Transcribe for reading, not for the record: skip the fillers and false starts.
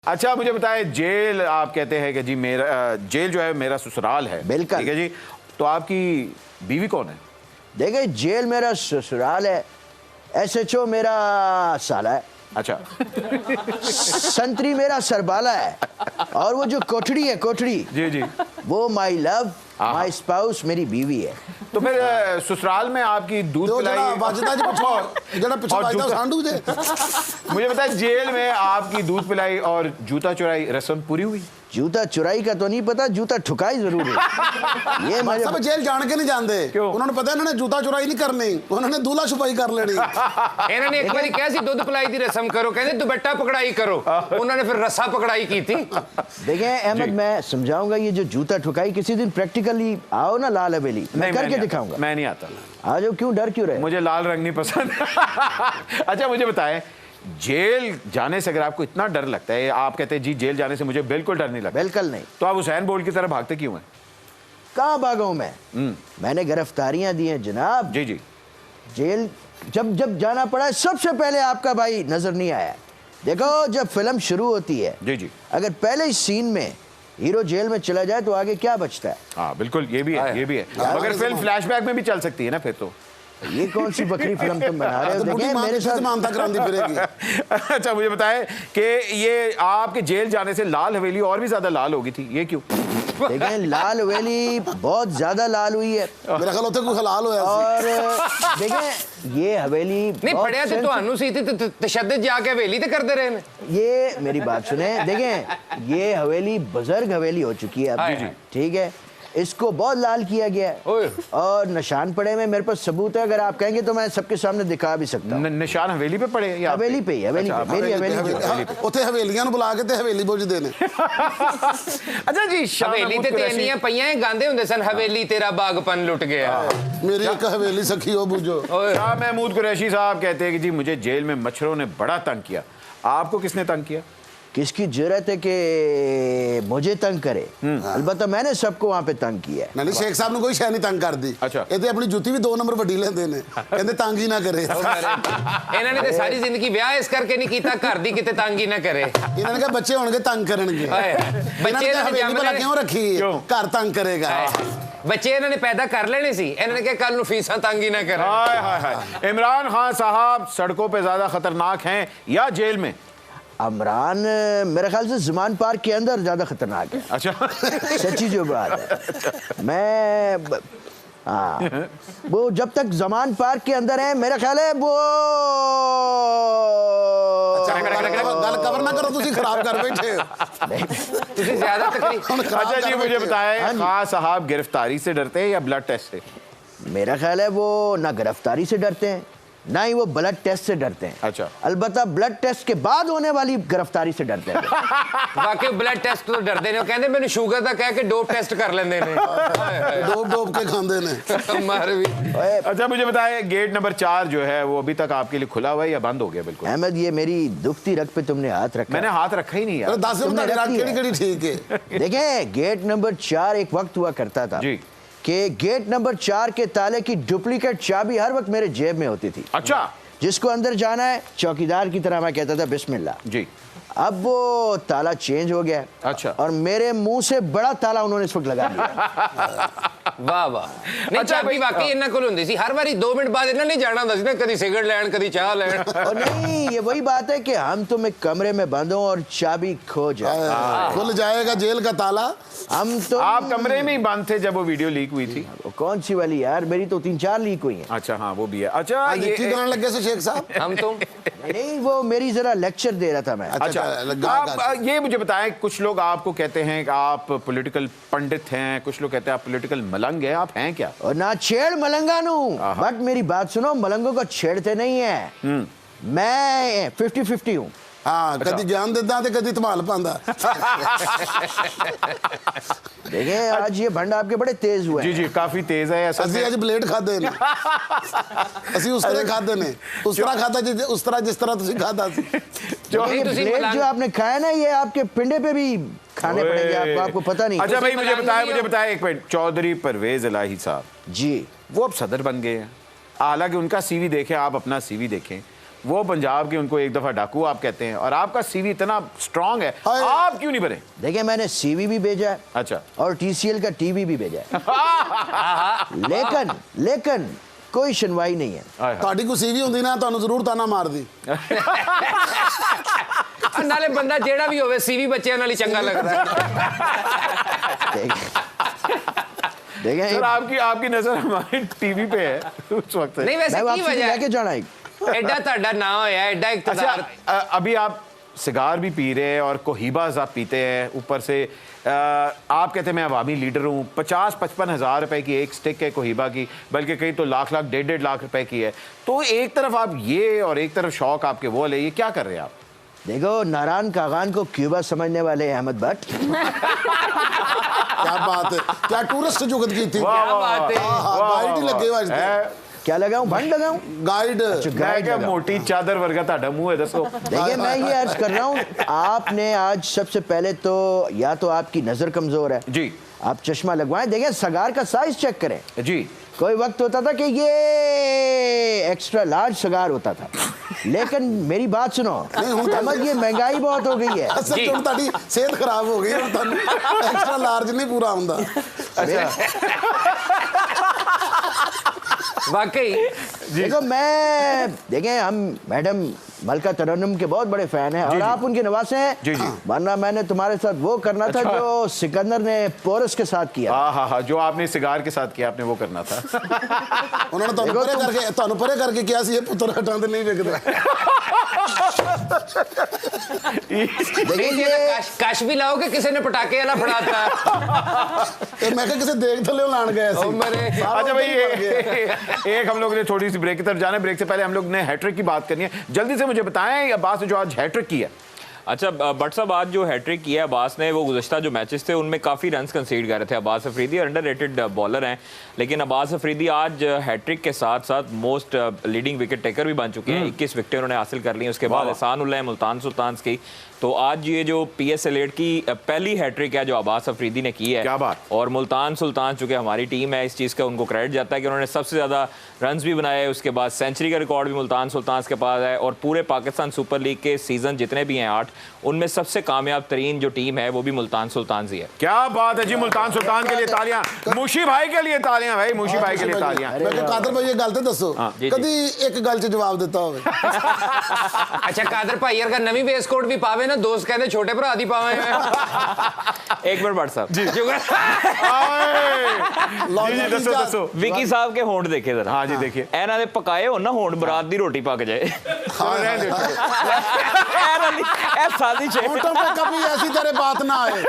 अच्छा मुझे बताएं, जेल आप कहते हैं कि जी मेरा जेल जो है मेरा ससुराल है, बिल्कुल ठीक है जी। तो आपकी बीवी कौन है? देखिए, जेल मेरा ससुराल है, SHO मेरा साला है, अच्छा संतरी मेरा सरबाला है, और वो जो कोठड़ी है, कोठड़ी जी जी, वो माई लव माई स्पाउस मेरी बीवी है। तो फिर ससुराल में आपकी दूध पिलाई मुझे बताएं, जेल में आपकी दूध पिलाई और जूता चुराई रस्म पूरी हुई? जूता चुराई का तो नहीं पता, जूता ठुकाई जरूर है। ये मैं सब जेल जान के नहीं जानते, उन्होंने पता इन्होंने जूता चुराई नहीं करनी, उन्होंने दूल्हा छुपाई कर लेनी। इन्होंने एक बार कैसी दूध पिलाई दी रस्म करो, कहते दुपट्टा पकड़ाई करो, उन्होंने फिर रस्सा पकड़ाई की थी। देखिए अहमद, मैं समझाऊंगा ये जो जूता ठुकाई, किसी दिन प्रैक्टिकली आओ ना लाल हवेली, मैं करके दिखाऊंगा। मैं नहीं आता। आ जाओ, क्यों डर क्यों रहे? मुझे लाल रंग नहीं पसंद। अच्छा मुझे बताएं, जेल जाने से अगर आपको इतना डर लगता है, आप कहते हैं जी जेल जाने से मुझे बिल्कुल डर नहीं लगता, बिल्कुल नहीं, तो आप हुसैन बोल्ट की तरह भागते क्यों हैं? कहाँ भागा मैं? मैंने गिरफ्तारियां दी हैं जनाब। जी जी। जेल जब जब जाना पड़ा है, सबसे पहले आपका भाई नजर नहीं आया। देखो, जब फिल्म शुरू होती है, जी जी, अगर पहले ही सीन में हीरो जेल में चला जाए तो आगे क्या बचता है? हाँ बिल्कुल, ये भी है, ये भी है। मगर फिल्म फ्लैशबैक में भी चल सकती है ना फिर तो। ये कौन सी बकरी फिल्म तुम बना रहे हो? देखिए मेरे साथ मानता क्रांति फिरेगी। अच्छा मुझे बताएं कि ये आपके जेल जाने से लाल हवेली और भी ज्यादा लाल हो गई थी, ये क्यों? देखें, लाल हवेली बहुत ज्यादा लाल हुई है, मेरा ख्याल होता है कोई हलाल होया। और देखें ये हवेली नहीं पढ़िया तो ਤੁਹਾਨੂੰ ਸੀ ਤੇ तशद्दुद जाके हवेली ते करते रहे ने। ये मेरी बात सुने, देखें ये हवेली बुजुर्ग हवेली हो चुकी है अब, ठीक है, इसको बहुत लाल किया गया है और निशान पड़े में मेरे पास सबूत है, अगर आप कहेंगे तो मैं सबके सामने दिखा भी सकता हूं। निशान हवेली पे पड़े या हवेली पे ही, हवेली पे, मेरी हवेली पे। ਉੱਥੇ ਹਵੇਲੀਆਂ ਨੂੰ ਬੁਲਾ ਕੇ ਤੇ ਹਵੇਲੀ ਬੁੱਝਦੇ ਨੇ। अच्छा जी, हवेली ते तेनियां पईयां गांदे हुंदे सन, हवेली तेरा बागपन लुट गया, मेरी एक हवेली सखी हो बुझो। शाह महमूद कुरैशी साहब कहते हैं कि जी मुझे जेल में मच्छरों ने बड़ा तंग किया। आपको किसने तंग किया? किसकी जरूरत है कि मुझे तंग करे? अलबत्ता मैंने सबको वहां पे तंग किया है। नहीं, शेख साहब ने कोई शय नहीं तंग कर दी। अच्छा, ਇਹ ਤੇ ਆਪਣੀ ਜੁੱਤੀ ਵੀ 2 ਨੰਬਰ ਵੱਡੀ ਲੈਂਦੇ ਨੇ, ਕਹਿੰਦੇ ਤੰਗ ਹੀ ਨਾ ਕਰੇ। ਇਹਨਾਂ ਨੇ ਤੇ ਸਾਰੀ ਜ਼ਿੰਦਗੀ ਵਿਆਹ ਇਸ ਕਰਕੇ ਨਹੀਂ ਕੀਤਾ, ਘਰ ਦੀ ਕਿਤੇ ਤੰਗ ਹੀ ਨਾ ਕਰੇ। ਇਹਨਾਂ ਨੇ ਕਿਹਾ ਬੱਚੇ ਹੋਣਗੇ ਤੰਗ ਕਰਨਗੇ, ਬੱਚੇ ਇਹਨਾਂ ਨੇ ਹਵੇਲੀ ਭਲਾ ਕਿਉਂ ਰੱਖੀ ਹੈ? ਘਰ ਤੰਗ ਕਰੇਗਾ। ਬੱਚੇ ਇਹਨਾਂ ਨੇ ਪੈਦਾ ਕਰ ਲੈਣੇ ਸੀ, ਇਹਨਾਂ ਨੇ ਕਿਹਾ ਕੱਲ ਨੂੰ ਫੀਸਾਂ ਤੰਗ ਹੀ ਨਾ ਕਰਨ। हाय हाय हाय, इमरान खान साहब सड़कों पे ज्यादा खतरनाक हैं या जेल में? इमरान मेरे ख्याल से ज़मान पार्क के अंदर ज़्यादा खतरनाक है। अच्छा सच्ची जो बात है, मैं हाँ, वो जब तक ज़मान पार्क के अंदर है, मेरा ख्याल है वो गल कवर ना करो, तुसी खराब कर बैठे हो। ਤੁਸੀਂ ਜ਼ਿਆਦਾ तकलीफ। अच्छा जी मुझे बताएं, खान साहब गिरफ्तारी से डरते हैं या ब्लड टेस्ट से? मेरा ख्याल है वो ना गिरफ्तारी से डरते हैं, ना ही वो ब्लड टेस्ट से डरते हैं। अच्छा, अलबत्ता ब्लड टेस्ट के बाद होने वाली गिरफ्तारी से डरते हैं। वाकई ब्लड टेस्ट तो डरते ने, कहते मैंने शुगर दा कह के डोप टेस्ट कर लेंदे ने, डोप डोप के खांदे ने मार भी। अच्छा मुझे बताएं, गेट नंबर 4 जो है वो अभी तक आपके लिए खुला हुआ है या बंद हो गया? बिल्कुल अहमद, ये मेरी दुखती रग पे तुमने हाथ रखा। मैंने हाथ रखा ही नहीं यार। 10 केड़ी ठीक है। देखें, गेट नंबर 4 एक वक्त हुआ करता था जी कि गेट नंबर 4 के ताले की डुप्लीकेट चाबी हर वक्त मेरे जेब में होती थी। अच्छा, जिसको अंदर जाना है चौकीदार की तरह मैं कहता था बिस्मिल्लाह जी। अब वो ताला चेंज हो गया। अच्छा, और मेरे मुंह से बड़ा ताला उन्होंने इस वक्त लगा दिया। वाह वाह। नहीं, चाबी वाकई इन्ना कोल हुंदी सी, हर बारी 2 मिनट बाद इन्ना नहीं जाना हुंदा सी ना, कदी सिगरेट लैन कदी चाह लैन। और नहीं, ये वही बात है कि हम तुम एक कमरे में बंद हो और चाबी खो जाए, खुल जाएगा जेल का ताला। हम तो आप कमरे में ही बंद थे जब वो वीडियो लीक हुई थी? कौन सी वाली यार, मेरी तो 3-4 लीक हुई हैं। अच्छा हाँ, वो भी है। अच्छा ये करने लगे से शेख साहब हम तो नहीं, वो मेरी जरा लेक्चर दे रहा था मैं। अच्छा, आप ये मुझे बताएं, कुछ लोग आपको कहते हैं कि आप पॉलिटिकल पंडित हैं, कुछ लोग कहते हैं आप पॉलिटिकल मलंग हैं, आप हैं क्या? और ना छेड़ मलंगा नू, बट मेरी बात सुनो, मलंगों को छेड़ते नहीं है। मैं 50-50 हूँ। हाँ, कदी ज्ञान देता ते कदी धमाल पांदा। देखिए आज ये भंड आपके बड़े तेज हुए। जी जी, काफी तेज है। ਅਸੀਂ ਅੱਜ ਬਲੇਡ ਖਾਦੇ ਨੇ, ਅਸੀਂ ਉਸ ਤਰ੍ਹਾਂ ਖਾਦੇ ਨੇ, ਉਸ ਤਰ੍ਹਾਂ ਖਾਦਾ ਜਿਸ ਤਰ੍ਹਾਂ ਤੁਸੀਂ ਖਾਦਾ ਸੀ। जो आपने खाया ना, ये आपके पिंडे पे भी खाने पड़ेंगे आपको पता नहीं। अच्छा भाई मुझे बताएं एक मिनट, चौधरी परवेज इलाही साहब जी, वो अब सदर बन गए हैं, हालांकि उनका सीवी देखें, आप अपना सीवी देखें, वो पंजाब के, उनको एक दफा डाकू आप कहते हैं, और आपका सीवी इतना स्ट्रांग है, हाय। आप क्यों नहीं बने? देखिए मैंने सीवी भी भेजा है अच्छा। और टीसीएल का टीवी भी भेजा है लेकिन कोई सुनवाई नहीं है। हाय हाय। ਤੁਹਾਡੀ ਕੋਈ ਸੀਵੀ ਹੁੰਦੀ ਨਾ ਤੁਹਾਨੂੰ ਜ਼ਰੂਰ ਤਾਨਾ ਮਾਰਦੀ। ਨਾਲੇ ਬੰਦਾ ਜਿਹੜਾ ਵੀ ਹੋਵੇ ਸੀਵੀ ਬੱਚਿਆਂ ਨਾਲ ਹੀ ਚੰਗਾ ਲੱਗਦਾ। देखें सर आपकी नजर हमारे टीवी पे है उस वक्त से। ਨਹੀਂ मैं ਵੈਸੇ ਕੀ वापसी ਵਜ੍ਹਾ लेके है? जाना है। ਐਡਾ ਤੁਹਾਡਾ ਨਾਂ ਹੋਇਆ, ਐਡਾ ਇਕਤਦਾਰ। अच्छा अभी आप सिगार भी पी रहे हैं और कोहिबाज आप पीते हैं, ऊपर से आप कहते हैं मैं अवामी लीडर हूँ, 50-55 हज़ार रुपए की एक स्टिक है कोहिबा की, बल्कि कहीं तो लाख 1.5 लाख रुपए की है। तो एक तरफ आप ये और एक तरफ शौक आपके वो ले, ये क्या कर रहे हैं आप? देखो नारायण कागान को क्यूबा समझने वाले अहमद भट्ट, क्या बात है, क्या टूरिस्ट जुगत की थी। वाह, वाह, बात है। हाँ, गाइड ही लगे हुए आज तो। है। क्या लगाऊं, भंड लगाऊं? गाइड मैं गाइड क्या लगाऊं। मोटी चादर वर्गा ताड़ा मुंह है, दसो। देखिए मैं ये अर्ज कर रहा हूँ, आपने आज सबसे पहले तो या तो आपकी नजर कमजोर है जी आप चश्मा लगवाएं। देखिए सगार का साइज चेक करें। जी। कोई वक्त होता था कि ये एक्स्ट्रा लार्ज सगार होता था, लेकिन मेरी बात सुनो अहमद, ये महंगाई बहुत हो गई है। असल तो ਤੁਹਾਡੀ ਸਿਹਤ ਖਰਾਬ ਹੋ ਗਈ, ਹੁਣ ਤੁਹਾਨੂੰ ਐਕਸਟਰਾ ਲਾਰਜ ਨਹੀਂ ਪੂਰਾ ਹੁੰਦਾ। वाकई देखो देखें हम मैडम मलका तरन्नुम के बहुत बड़े फैन हैं और आप उनके नवासे हैं। जी, जी। वरना मैंने तुम्हारे साथ वो करना था जो सिकंदर ने पोरस के साथ किया। हाँ, जो आपने सिगार के साथ किया आपने वो करना था। ਉਹਨਾਂ ਨੇ ਤੁਹਾਨੂੰ ਪਰੇ ਕਰਕੇ ਕਿਹਾ ਸੀ ਇਹ ਪੁੱਤਰ ਹਟਾਂ ਤੇ ਨਹੀਂ ਵਿਕਦੇ। नहीं जी, कश भी लाओ कि किसी ने पटाखे वाला फड़ाता। ਇਹ ਮੈਂ ਕਿਹਾ ਕਿਸੇ ਦੇਖ ਥੱਲੇ ਲਾਣ ਗਏ ਸੀ। अच्छा भाई एक हम लोग ने थोड़ी सी ब्रेक की तरफ जाना है। ब्रेक से पहले हम लोग ने हैट्रिक की बात करनी है। जल्दी से मुझे बताएं अब्बास ने जो आज हैट्रिक की है। अच्छा बट साहब, आज जो हैट्रिक किया है अब्बास ने, वो गुज़श्ता जो मैचेस थे उनमें काफ़ी रन्स कंसीड कर रहे थे। अब्बास अफरीदी अंडररेटेड बॉलर हैं, लेकिन अब्बास अफरीदी आज हैट्रिक के साथ साथ मोस्ट लीडिंग विकेट टेकर भी बन चुके हैं। 21 विकेटें उन्होंने हासिल कर ली। उसके बाद एहसान उल्लाह मुल्तान सुल्तान्स की। तो आज ये जो PSL 8 की पहली हैट्रिक है जो अब्बास अफरीदी ने की है। क्या बात। और मुल्तान सुल्तान चूँकि हमारी टीम है, इस चीज़ का उनको क्रेडिट जाता है कि उन्होंने सबसे ज़्यादा रन्स भी बनाए। उसके बाद सेंचुरी का रिकॉर्ड भी मुल्तान सुल्तान के पास है। और पूरे पाकिस्तान सुपर लीग के सीज़न जितने भी हैं 8, उनमें सबसे कामयाब तरीन जो टीम है वो भी मुल्तान सुल्तान ही है। क्या बात है जी, मुल्तान सुल्तान के लिए तालियां, मुशी भाई के लिए तालियां भाई, मुशी भाई के लिए तालियां। ਮੈਂ ਕਿਹਾ ਕਾਦਰ ਭਾਈ ਇਹ ਗੱਲ ਤੇ ਦੱਸੋ, ਜੀ। ਕਦੀ ਇੱਕ ਗੱਲ 'ਚ ਜਵਾਬ ਦਿੱਤਾ ਹੋਵੇ। अच्छा कादर भाई अगर नवी बेस कोट भी पावे ना, दोस्त कहते छोटे भरा दी पावे। एक मिनट बट साहब, जी दसो दसो। विकी साहब के होंठ देखे जरा। हाँ जी देखिए। ਇਹਨਾਂ ਦੇ ਪਕਾਏ ਹੋਣ ਨਾ ਹੋਂਠ, ਬਰਾਤ ਦੀ ਰੋਟੀ ਪੱਕ ਜਾਏ। ਇਹ ਸਾਦੀ होठों पे कभी ऐसी तरह बात ना आए।